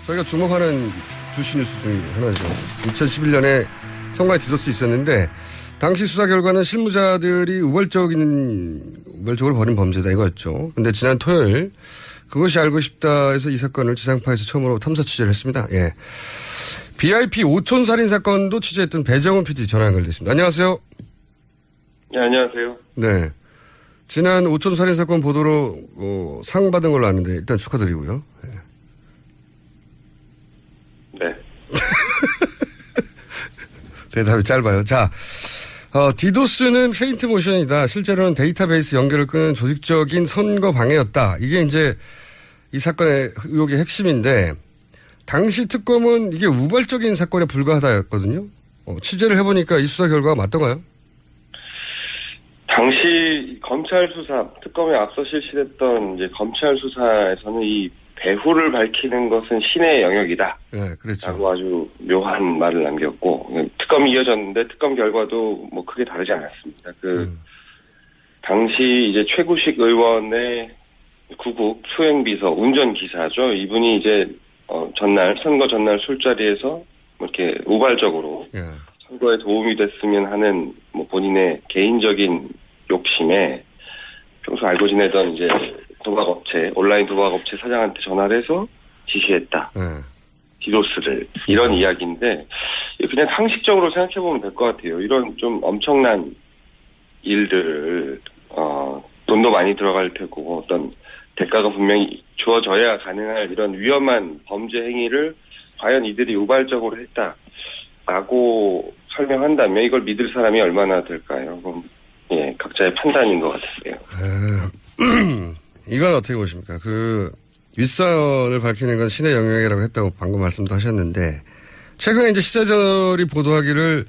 저희가 주목하는 주시 뉴스 중에 하나죠. 2011년에 선거에 디도스 있었는데 당시 수사 결과는 실무자들이 우발적으로 벌인 범죄다 이거였죠. 근데 지난 토요일 그것이 알고 싶다 해서 이 사건을 지상파에서 처음으로 탐사 취재를 했습니다. 예. BIP 5촌 살인 사건도 취재했던 배정훈 PD 전화 연결됐습니다. 안녕하세요. 네, 안녕하세요. 네. 지난 5촌 살인 사건 보도로 상 받은 걸로 아는데 일단 축하드리고요. 예. 네. 대답이 짧아요. 자, 디도스는 페인트 모션이다. 실제로는 데이터베이스 연결을 끄는 조직적인 선거 방해였다. 이게 이제 이 사건의 의혹의 핵심인데 당시 특검은 이게 우발적인 사건에 불과하다였거든요. 취재를 해보니까 이 수사 결과가 맞던가요? 당시 검찰 수사, 특검에 앞서 실시됐던 이제 검찰 수사에서는 이 배후를 밝히는 것은 신의 영역이다. 네, 그렇죠. 라고 아주 묘한 말을 남겼고, 특검이 이어졌는데 특검 결과도 뭐 크게 다르지 않았습니다. 당시 이제 최구식 의원의 구국 수행비서, 운전기사죠. 이분이 이제, 선거 전날 술자리에서 이렇게 우발적으로 예. 선거에 도움이 됐으면 하는 뭐 본인의 개인적인 욕심에 평소 알고 지내던 이제 온라인 도박업체 사장한테 전화를 해서 지시했다. 디도스를. 이런 이야기인데, 그냥 상식적으로 생각해보면 될 것 같아요. 이런 좀 엄청난 일들을, 돈도 많이 들어갈 테고, 어떤 대가가 분명히 주어져야 가능할 이런 위험한 범죄 행위를 과연 이들이 우발적으로 했다라고 설명한다면 이걸 믿을 사람이 얼마나 될까요? 그럼, 예, 각자의 판단인 것 같아요. 이건 어떻게 보십니까? 윗선을 밝히는 건 신의 영역이라고 했다고 방금 말씀도 하셨는데, 최근에 이제 시사저널이 보도하기를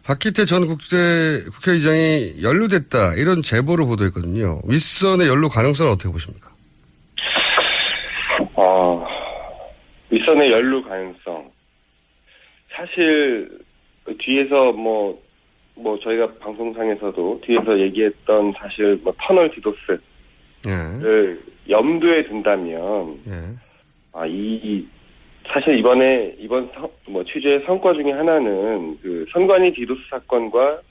박기태 전 국회의장이 연루됐다, 이런 제보를 보도했거든요. 윗선의 연루 가능성은 어떻게 보십니까? 윗선의 연루 가능성. 사실, 뒤에서 저희가 방송상에서도 뒤에서 얘기했던 사실 터널 디도스, 를 염두에 둔다면, 사실 이번 취재의 성과 중에 하나는 선관위 디도스 사건과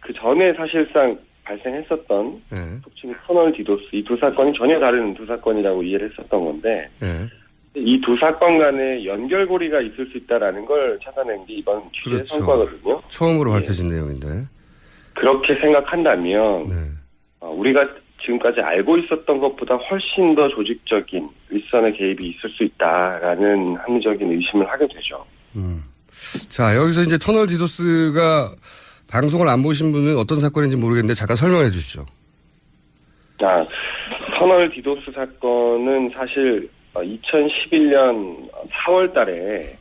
그 전에 사실상 발생했었던 속칭 터널 디도스, 이 두 사건이 전혀 다른 두 사건이라고 이해를 했었던 건데, 이 두 사건 간에 연결고리가 있을 수 있다라는 걸 찾아낸 게 이번 취재의 그렇죠. 성과거든요. 처음으로 밝혀진 내용인데. 그렇게 생각한다면, 우리가 지금까지 알고 있었던 것보다 훨씬 더 조직적인 윗선의 개입이 있을 수 있다라는 합리적인 의심을 하게 되죠. 자, 여기서 이제 터널 디도스가 방송을 안 보신 분은 어떤 사건인지 모르겠는데 잠깐 설명해 주시죠. 터널 디도스 사건은 사실 2011년 4월 달에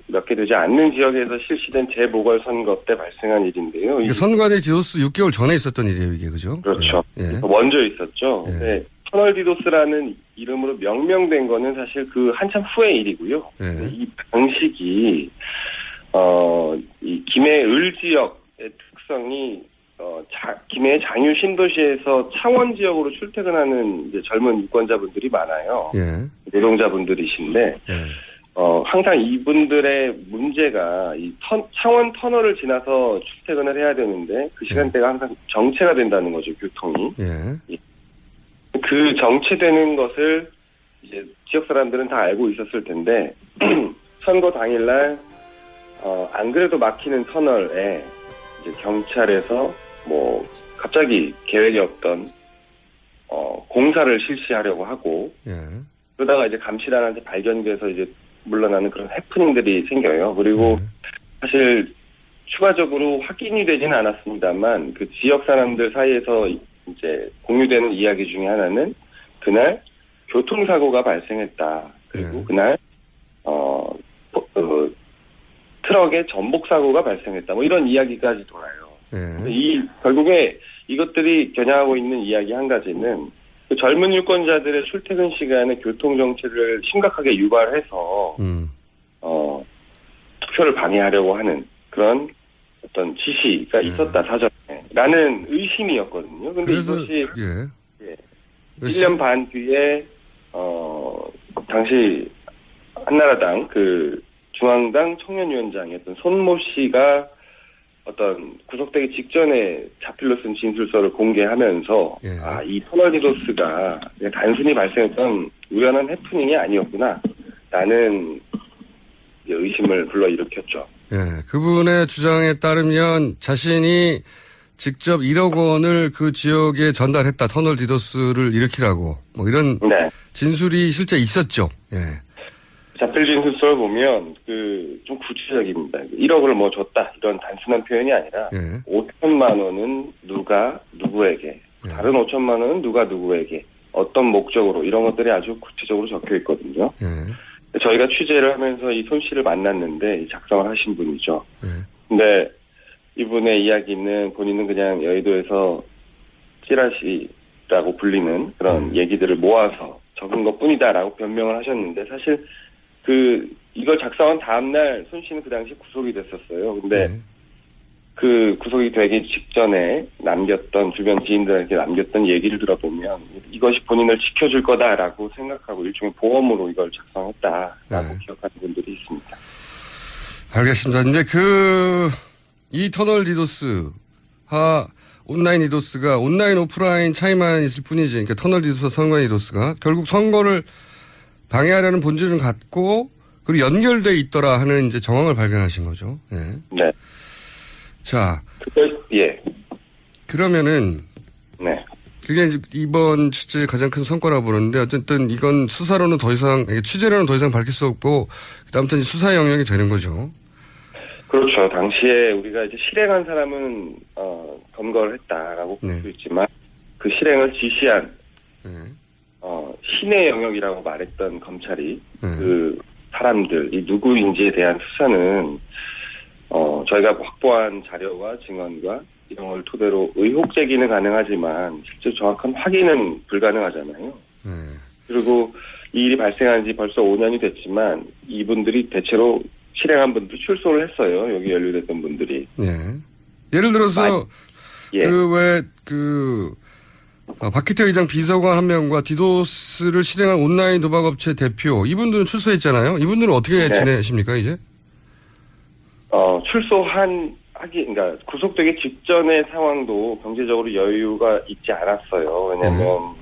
몇 개 되지 않는 지역에서 실시된 재보궐선거 때 발생한 일인데요. 이게 선관위 디도스 6개월 전에 있었던 일이에요, 이게, 그죠? 그렇죠. 예. 먼저 있었죠. 네. 터널 디도스라는 이름으로 명명된 거는 사실 한참 후의 일이고요. 이 방식이, 이 김해을 지역의 특성이, 김해 장유 신도시에서 창원 지역으로 출퇴근하는 이제 젊은 유권자분들이 많아요. 노동자분들이신데, 항상 이분들의 문제가 창원 터널을 지나서 출퇴근을 해야 되는데 그 시간대가 항상 정체가 된다는 거죠, 교통이. 그 정체되는 것을 이제 지역 사람들은 다 알고 있었을 텐데 선거 당일날 안 그래도 막히는 터널에 이제 경찰에서 갑자기 계획이 없던 공사를 실시하려고 하고 그러다가 이제 감시단한테 발견돼서 이제 물러나는 그런 해프닝들이 생겨요. 그리고 사실 추가적으로 확인이 되지는 않았습니다만 그 지역 사람들 사이에서 이제 공유되는 이야기 중에 하나는 그날 교통사고가 발생했다. 그리고 그날 트럭에 전복사고가 발생했다. 이런 이야기까지 돌아요. 결국에 이것들이 겨냥하고 있는 이야기 한 가지는 그 젊은 유권자들의 출퇴근 시간에 교통 정체를 심각하게 유발해서 투표를 방해하려고 하는 그런 어떤 지시가 있었다 사전에라는 의심이었거든요. 근데 이것이 1년 반 뒤에 당시 한나라당 그 중앙당 청년위원장이었던 손모 씨가 어떤 구속되기 직전에 자필로 쓴 진술서를 공개하면서 예. 이 터널 디도스가 그냥 단순히 발생했던 우연한 해프닝이 아니었구나 라는 의심을 불러일으켰죠. 예, 그분의 주장에 따르면 자신이 직접 1억 원을 그 지역에 전달했다. 터널 디도스를 일으키라고. 뭐 이런 네. 진술이 실제 있었죠. 예. 자필 진술서를 보면 좀 구체적입니다. 1억을 뭐 줬다 이런 단순한 표현이 아니라 예. 5천만 원은 누가 누구에게 예. 다른 5천만 원은 누가 누구에게 어떤 목적으로 이런 것들이 아주 구체적으로 적혀 있거든요. 예. 저희가 취재를 하면서 이 손 씨를 만났는데 작성을 하신 분이죠. 예. 근데 이분의 이야기는 본인은 그냥 여의도에서 찌라시라고 불리는 그런 얘기들을 모아서 적은 것뿐이다라고 변명을 하셨는데 사실 이걸 작성한 다음날 손 씨는 그 당시 구속이 됐었어요. 근데 예. 그 구속이 되기 직전에 남겼던 주변 지인들에게 남겼던 얘기를 들어보면 이것이 본인을 지켜줄 거다라고 생각하고 일종의 보험으로 이걸 작성했다라고 기억하는 분들이 있습니다. 알겠습니다. 이제 이 터널 디도스, 온라인 디도스가 온라인 오프라인 차이만 있을 뿐이지. 그러니까 터널 디도스와 선거 디도스가 결국 선거를 방해하려는 본질을 갖고 그리고 연결돼 있더라 하는 이제 정황을 발견하신 거죠. 예. 네. 자. 예. 그러면은. 네. 그게 이제 이번 취재의 가장 큰 성과라고 보는데 어쨌든 이건 수사로는 더 이상, 취재로는 더 이상 밝힐 수 없고 그다음부터 수사 영역이 되는 거죠. 그렇죠. 당시에 우리가 이제 실행한 사람은 검거를 했다라고 볼 수 있지만 그 실행을 지시한 신의 영역이라고 말했던 검찰이 그 사람들이 누구인지에 대한 수사는 저희가 확보한 자료와 증언과 이런 걸 토대로 의혹 제기는 가능하지만 실제 정확한 확인은 불가능하잖아요. 그리고 이 일이 발생한 지 벌써 5년이 됐지만 이분들이 대체로 실행한 분들이 출소를 했어요. 여기 연루됐던 분들이. 예를 들어서 박희태 의장 비서관 한 명과 디도스를 실행한 온라인 도박업체 대표 이분들은 출소했잖아요. 이분들은 어떻게 지내십니까 이제? 그러니까 구속되기 직전의 상황도 경제적으로 여유가 있지 않았어요. 왜냐하면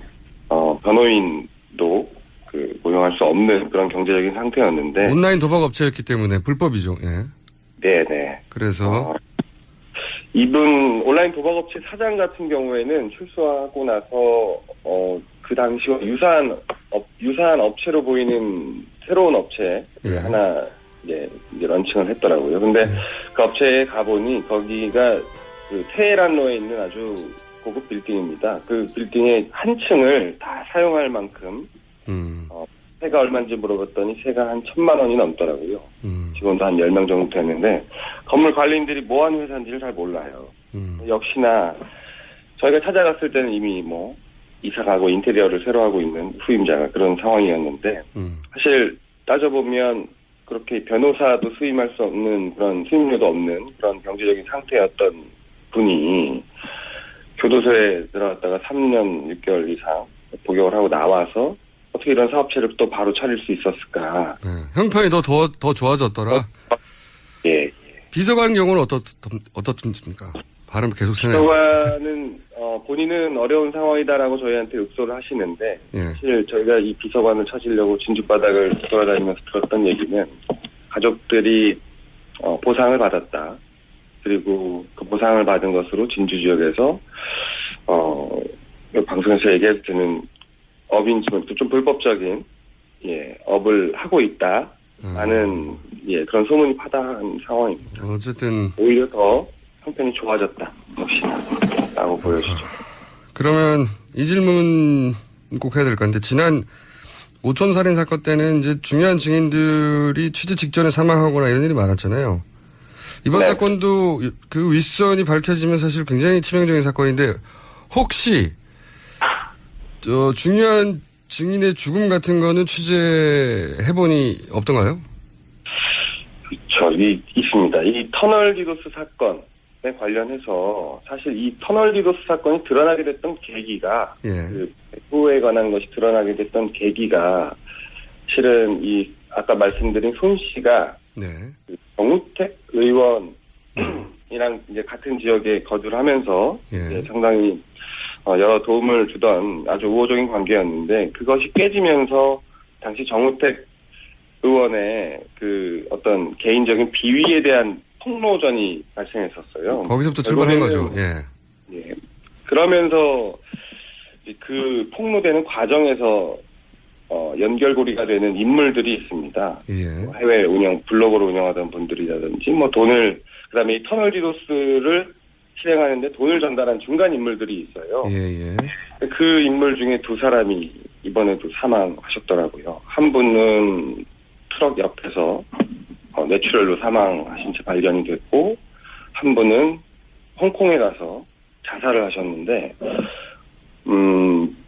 변호인도 고용할 수 없는 그런 경제적인 상태였는데 온라인 도박업체였기 때문에 불법이죠. 예. 네네. 그래서 이분 온라인 도박업체 사장 같은 경우에는 출소하고 나서 그 당시와 유사한 업체로 보이는 새로운 업체 하나 이제 런칭을 했더라고요. 근데 그 업체에 가보니 거기가 그 테헤란로에 있는 아주 고급 빌딩입니다. 그 빌딩의 한 층을 다 사용할 만큼 세가 얼마인지 물어봤더니 세가 한 1,000만 원이 넘더라고요. 직원도 한 10명 정도 되는데 건물 관리인들이 뭐 하는 회사인지를 잘 몰라요. 역시나 저희가 찾아갔을 때는 이미 뭐 이사 가고 인테리어를 새로 하고 있는 후임자가 그런 상황이었는데 사실 따져보면 그렇게 변호사도 수임할 수 없는 그런 수임료도 없는 그런 경제적인 상태였던 분이 교도소에 들어갔다가 3년 6개월 이상 복역을 하고 나와서 어떻게 이런 사업체를 또 바로 차릴 수 있었을까? 형편이 더 좋아졌더라. 예. 비서관 경우는 어떻습니까? 발음 계속 세네요. 비서관은 본인은 어려운 상황이다라고 저희한테 읍소를 하시는데 사실 저희가 이 비서관을 찾으려고 진주바닥을 돌아다니면서 들었던 얘기는 가족들이 보상을 받았다. 그리고 그 보상을 받은 것으로 진주 지역에서 방송에서 얘기해도 되는 업인지만 좀 불법적인 업을 하고 있다. 라는 그런 소문이 파다한 상황입니다. 어쨌든 오히려 더 형편이 좋아졌다. 역시나 라고 보여지죠. 그러면 이 질문 꼭 해야 될 것 같은데 지난 오촌 살인 사건 때는 이제 중요한 증인들이 취재 직전에 사망하거나 이런 일이 많았잖아요. 이번 사건도 그 윗선이 밝혀지면 사실 굉장히 치명적인 사건인데 혹시 중요한 증인의 죽음 같은 거는 취재해보니 없던가요? 그렇죠. 있습니다. 이 터널 디도스 사건에 관련해서 사실 이 터널 디도스 사건이 드러나게 됐던 계기가 그 배후에 관한 것이 드러나게 됐던 계기가 실은 이 아까 말씀드린 손 씨가 네. 그 정우택 의원이랑 이제 같은 지역에 거주를 하면서 예. 이제 상당히 여러 도움을 주던 아주 우호적인 관계였는데 그것이 깨지면서 당시 정우택 의원의 그 어떤 개인적인 비위에 대한 폭로전이 발생했었어요. 거기서부터 출발한 거죠. 결국에는 예. 예. 그러면서 그 폭로되는 과정에서 연결고리가 되는 인물들이 있습니다. 예. 해외 블로그를 운영하던 분들이라든지 돈을 그다음에 이 터널 디도스를 실행하는데 돈을 전달한 중간 인물들이 있어요. 예. 그 인물 중에 두 사람이 이번에도 사망하셨더라고요. 한 분은 트럭 옆에서 뇌출혈로 사망하신 채 발견이 됐고 한 분은 홍콩에 가서 자살을 하셨는데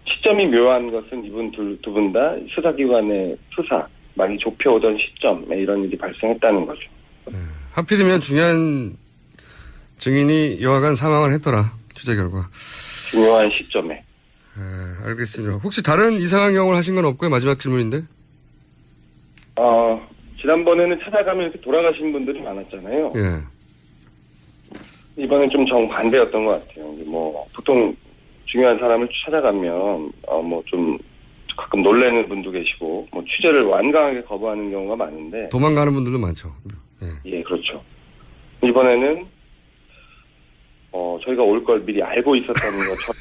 시점이 묘한 것은 이분 두 분 다 수사기관의 수사 많이 좁혀오던 시점에 이런 일이 발생했다는 거죠. 하필이면 중요한 증인이 여하간 사망을 했더라. 취재 결과. 중요한 시점에. 알겠습니다. 혹시 다른 이상한 경험을 하신 건 없고요? 마지막 질문인데. 지난번에는 찾아가면서 돌아가신 분들이 많았잖아요. 예. 이번엔 좀 정반대였던 것 같아요. 보통 중요한 사람을 찾아가면, 좀 가끔 놀라는 분도 계시고, 취재를 완강하게 거부하는 경우가 많은데. 도망가는 분들도 많죠. 예, 그렇죠. 이번에는, 저희가 올 걸 미리 알고 있었다는 것처럼.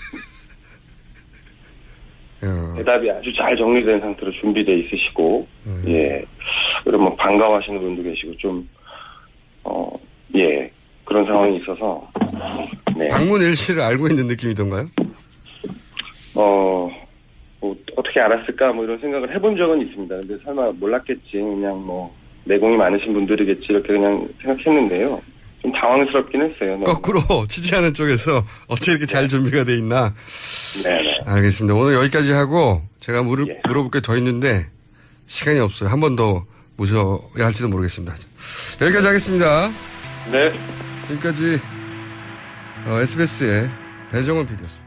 대답이 아주 잘 정리된 상태로 준비되어 있으시고, 예. 그리고 반가워하시는 분도 계시고, 좀, 예. 그런 상황이 있어서, 네. 방문 일시를 알고 있는 느낌이던가요? 어떻게 알았을까, 이런 생각을 해본 적은 있습니다. 근데 설마 몰랐겠지. 그냥 내공이 많으신 분들이겠지. 이렇게 그냥 생각했는데요. 좀 당황스럽긴 했어요. 거꾸로 취재하는 쪽에서 어떻게 이렇게 잘 준비가 돼 있나. 네네. 알겠습니다. 오늘 여기까지 하고 제가 물어볼 게 더 있는데 시간이 없어요. 한 번 더 모셔야 할지도 모르겠습니다. 여기까지 하겠습니다. 네. 지금까지 SBS의 배정원 PD였습니다.